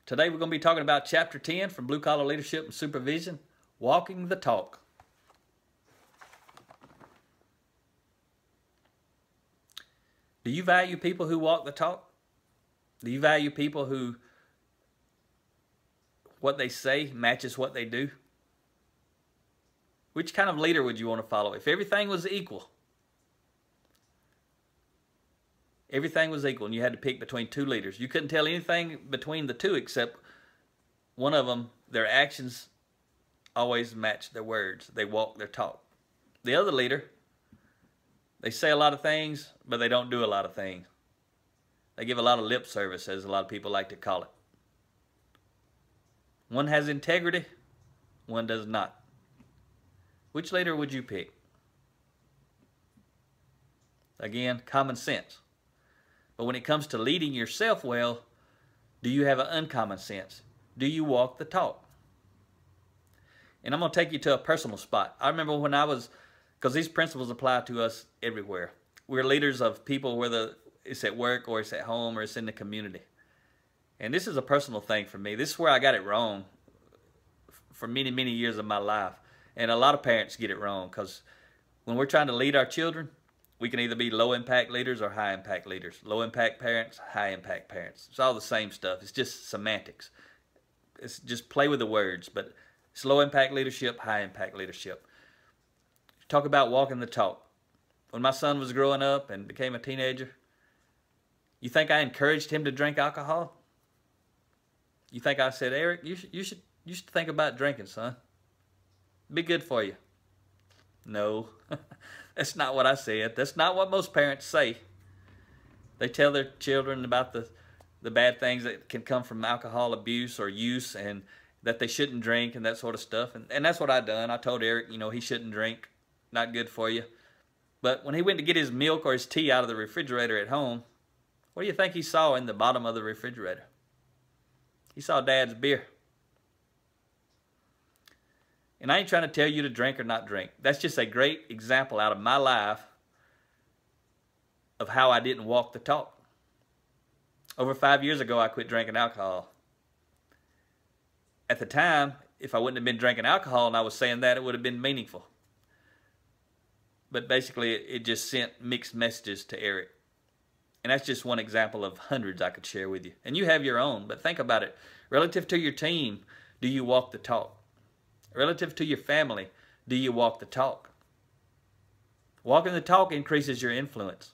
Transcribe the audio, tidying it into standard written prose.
Today we're going to be talking about Chapter 10 from Blue Collar Leadership and Supervision, Walking the Talk. Do you value people who walk the talk? Do you value people who what they say matches what they do? Which kind of leader would you want to follow? If everything was equal, and you had to pick between two leaders, you couldn't tell anything between the two except one of them, their actions always match their words. They walk their talk. The other leader, they say a lot of things, but they don't do a lot of things. They give a lot of lip service, as a lot of people like to call it. One has integrity, one does not. Which leader would you pick? Again, common sense. But when it comes to leading yourself well, do you have an uncommon sense? Do you walk the talk? And I'm going to take you to a personal spot. I remember when I was, because these principles apply to us everywhere. We're leaders of people, whether it's at work or it's at home or it's in the community. And this is a personal thing for me. This is where I got it wrong for many, many years of my life. And a lot of parents get it wrong because when we're trying to lead our children, we can either be low-impact leaders or high-impact leaders. Low-impact parents, high-impact parents. It's all the same stuff. It's just semantics. It's just play with the words. But it's low-impact leadership, high-impact leadership. Talk about walking the talk. When my son was growing up and became a teenager, you think I encouraged him to drink alcohol? You think I said, Eric, you should think about drinking, son. Be good for you. No, that's not what I said. That's not what most parents say. They tell their children about the bad things that can come from alcohol abuse or use, and that they shouldn't drink and that sort of stuff. And that's what I done. I told Eric, he shouldn't drink. Not good for you. But when he went to get his milk or his tea out of the refrigerator at home, what do you think he saw in the bottom of the refrigerator? He saw Dad's beer. And I ain't trying to tell you to drink or not drink. That's just a great example out of my life of how I didn't walk the talk. Over 5 years ago, I quit drinking alcohol. At the time, if I wouldn't have been drinking alcohol and I was saying that, it would have been meaningful. But basically, it just sent mixed messages to Eric. And that's just one example of hundreds I could share with you. And you have your own, but think about it. Relative to your team, do you walk the talk? Relative to your family, do you walk the talk? Walking the talk increases your influence.